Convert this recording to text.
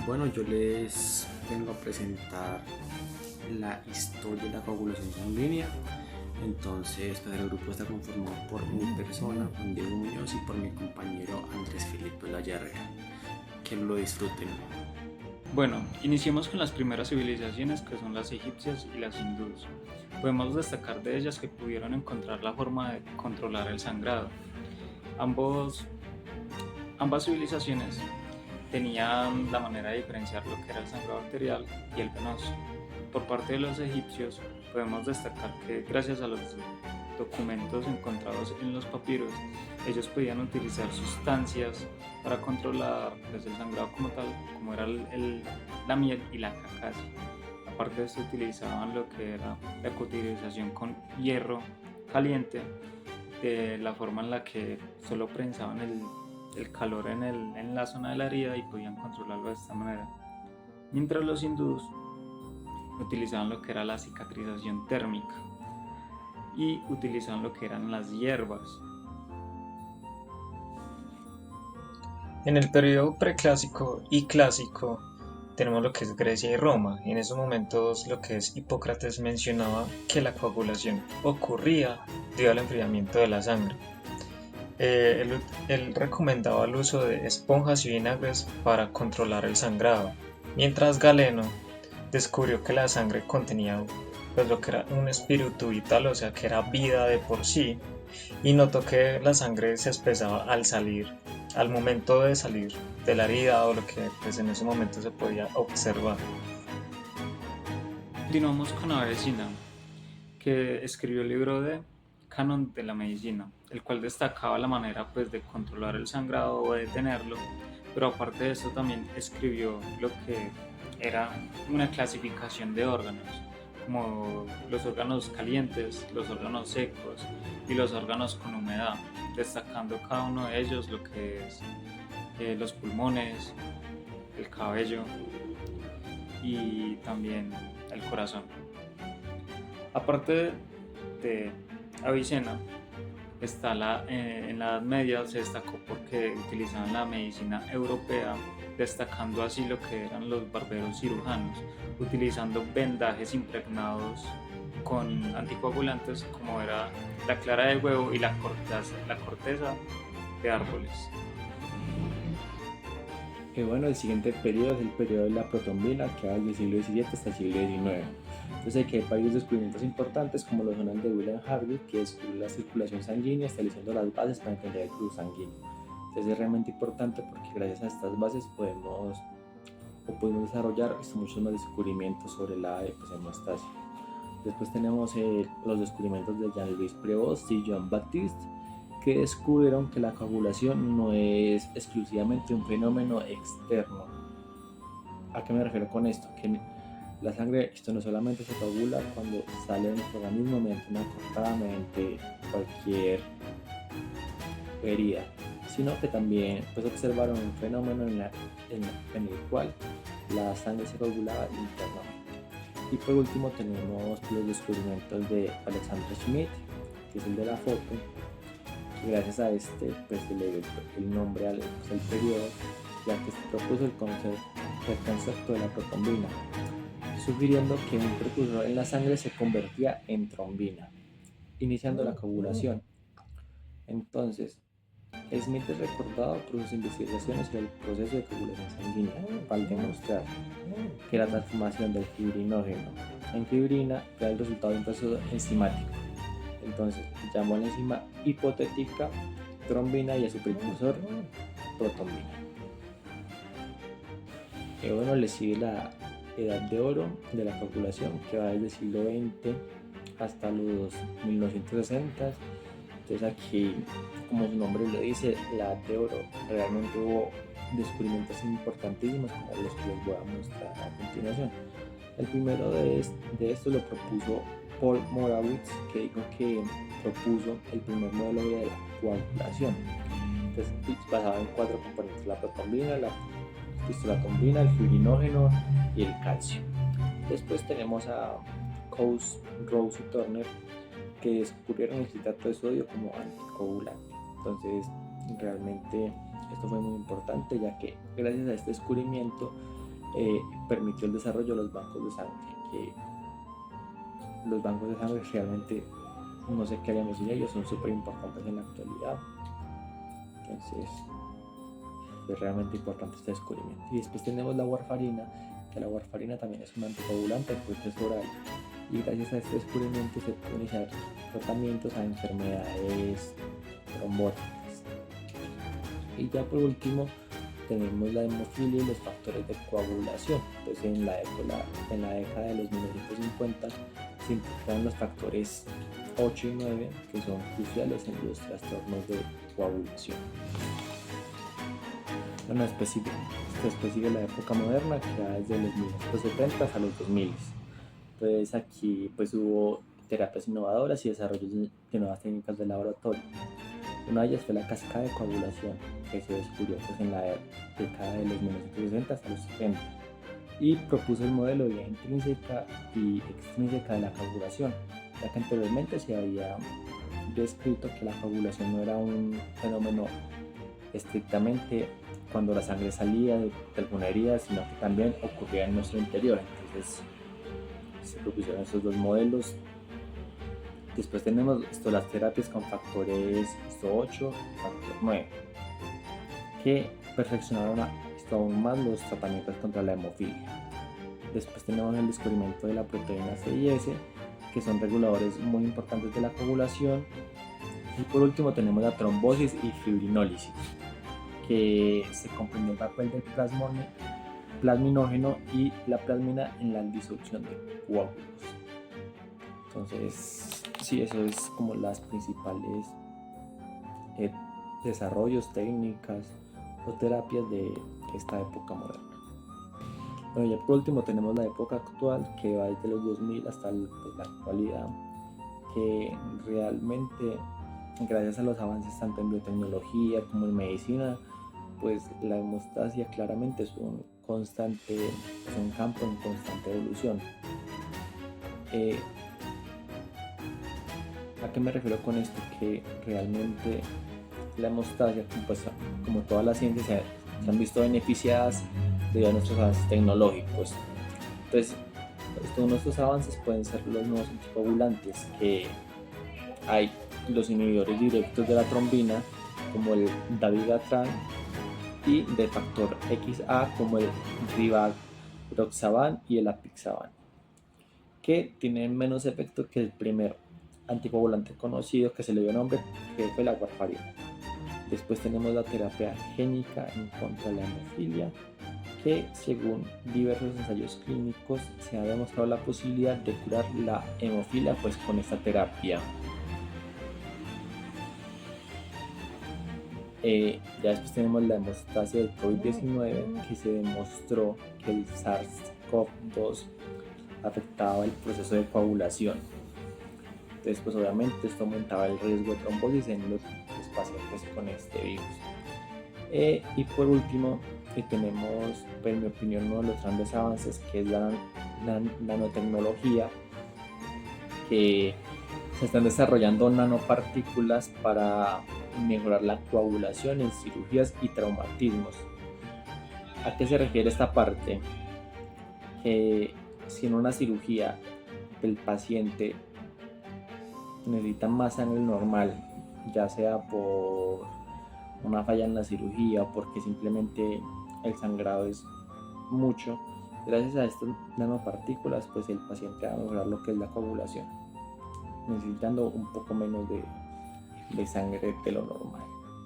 Bueno, yo les vengo a presentar la historia de la coagulación sanguínea. Entonces, pues, el grupo está conformado por mi persona, Juan Diego Muñoz, y por mi compañero Andrés Felipe Herrera. Que lo disfruten. Bueno, iniciemos con las primeras civilizaciones, que son las egipcias y las hindúes. Podemos destacar de ellas que pudieron encontrar la forma de controlar el sangrado. Ambas civilizaciones tenían la manera de diferenciar lo que era el sangrado arterial y el venoso. Por parte de los egipcios, podemos destacar que gracias a los documentos encontrados en los papiros, ellos podían utilizar sustancias para controlar pues, el sangrado como tal, como era la miel y la cacacia. Aparte de esto, utilizaban lo que era la cotización con hierro caliente, de la forma en la que solo prensaban el calor en la zona de la herida y podían controlarlo de esta manera. Mientras los hindúes utilizaban lo que era la cicatrización térmica y utilizaban lo que eran las hierbas. En el periodo preclásico y clásico tenemos lo que es Grecia y Roma. En esos momentos lo que es Hipócrates mencionaba que la ocurría debido al enfriamiento de la sangre. Él recomendaba el uso de esponjas y vinagres para controlar el sangrado, mientras Galeno descubrió que la sangre contenía pues, lo que era un espíritu vital, o sea que era vida de por sí, y notó que la sangre se espesaba al momento de salir de la herida o lo que pues, en ese momento se podía observar. Continuamos con Avicena, que escribió el libro de Canon de la Medicina, el cual destacaba la manera pues, de controlar el sangrado o detenerlo, pero aparte de eso también escribió lo que era una clasificación de órganos, como los órganos calientes, los órganos secos y los órganos con humedad, destacando cada uno de ellos lo que es los pulmones, el cabello y también el corazón. Aparte de Avicena, en la Edad Media se destacó porque utilizaban la medicina europea, destacando así lo que eran los barberos cirujanos, utilizando vendajes impregnados con anticoagulantes como era la clara de huevo y la corteza de árboles. Bueno, el siguiente periodo es el periodo de la protombina, que va desde el siglo XVII hasta el siglo XIX. Entonces aquí hay varios descubrimientos importantes, como lo son el de William Harvey, que descubrió la circulación sanguínea estableciendo las bases para entender el flujo sanguíneo. Entonces es realmente importante porque gracias a estas bases podemos desarrollar muchos más descubrimientos sobre la hemostasia. Después tenemos los descubrimientos de Jean-Louis Prevost y Jean Baptiste, que descubrieron que la coagulación no es exclusivamente un fenómeno externo. ¿A qué me refiero con esto? Que la sangre no solamente se coagula cuando sale de nuestro organismo mediante una cortada, mediante cualquier herida, sino que también pues, observaron un fenómeno en el cual la sangre se coagulaba internamente. Y por último tenemos los descubrimientos de Alexander Schmidt, que es el de la foto, que gracias a este pues se le dio el nombre al periodo, ya que se propuso el concepto de la protombina, sugiriendo que un precursor en la sangre se convertía en trombina, iniciando la coagulación. Entonces, Smith es recordado por sus investigaciones sobre el proceso de coagulación sanguínea, al demostrar que la transformación del fibrinógeno en fibrina da el resultado de un proceso enzimático. Entonces, llamó a la enzima hipotética trombina y a su precursor protombina. Bueno, le sigue la edad de oro de la coagulación, que va desde el siglo XX hasta los 1960. Entonces aquí, como su nombre lo dice, la edad de oro, realmente hubo descubrimientos importantísimos como los que les voy a mostrar a continuación. El primero de estos lo propuso Paul Morawitz, que dijo que propuso el primer modelo de la coagulación. Entonces, basado en 4 componentes: la protombina, la histotombina, el fibrinógeno y el calcio. Después tenemos a Coase, Rose y Turner, que descubrieron el citrato de sodio como anticoagulante. Entonces realmente Esto fue muy importante, ya que gracias a este descubrimiento permitió el desarrollo de los bancos de sangre, que los bancos de sangre realmente no sé qué haríamos sin ellos, son súper importantes en la actualidad. Entonces fue realmente importante este descubrimiento. Y después tenemos la warfarina, que la warfarina también es un anticoagulante del proceso oral, y gracias a este descubrimiento se pueden iniciar tratamientos a enfermedades trombóticas. Y ya por último tenemos la hemofilia y los factores de coagulación. Entonces en la década de los 1950 se implicaron los factores 8 y 9, que son cruciales en los trastornos de coagulación. Bueno, después sigue la época moderna, que va desde los 1970 a los 2000. Entonces aquí pues hubo terapias innovadoras y desarrollos de nuevas técnicas de laboratorio. Una de ellas fue la cascada de coagulación, que se descubrió pues, en la década de los 1960 hasta los 70, y propuso el modelo de vía intrínseca y extrínseca de la coagulación, ya que anteriormente se había descrito que la coagulación no era un fenómeno estrictamente cuando la sangre salía de alguna herida, sino que también ocurría en nuestro interior. Entonces se propusieron estos dos modelos. Después tenemos las terapias con factores 8 y factor 9, que perfeccionaron aún más los tratamientos contra la hemofilia. Después tenemos el descubrimiento de la proteína C y S, que son reguladores muy importantes de la coagulación. Y por último tenemos la trombosis y fibrinólisis, que se comprendió el papel del plasminógeno y la plasmina en la disolución de coágulos. Entonces, sí, eso es como las principales desarrollos, técnicas o terapias de esta época moderna. Bueno, ya por último tenemos la época actual, que va desde los 2000 hasta la actualidad, que realmente gracias a los avances tanto en biotecnología como en medicina, pues la hemostasia claramente es un campo en constante evolución. ¿A qué me refiero con esto? Que realmente la hemostasia, pues, como todas las ciencias, se han visto beneficiadas debido a nuestros avances tecnológicos. Entonces, todos nuestros avances pueden ser los nuevos anticoagulantes, que hay los inhibidores directos de la trombina, como el dabigatran, y del factor XA, como el rivaroxaban y el apixaban, que tienen menos efecto que el primer anticoagulante conocido que se le dio nombre, que fue la warfarina. Después tenemos la terapia génica en contra de la hemofilia, que según diversos ensayos clínicos se ha demostrado la posibilidad de curar la hemofilia pues con esta terapia. Ya después tenemos la hemostasia del COVID-19, que se demostró que el SARS-CoV-2 afectaba el proceso de coagulación. Entonces, pues obviamente esto aumentaba el riesgo de trombosis en los pacientes con este virus. Y por último tenemos, pues, en mi opinión, uno de los grandes avances, que es la nanotecnología, que se están desarrollando nanopartículas para mejorar la coagulación en cirugías y traumatismos. ¿A qué se refiere esta parte? Que si en una cirugía el paciente necesita más sangre normal, ya sea por una falla en la cirugía o porque simplemente el sangrado es mucho, gracias a estas nanopartículas pues el paciente va a mejorar lo que es la coagulación, necesitando un poco menos de sangre de lo normal.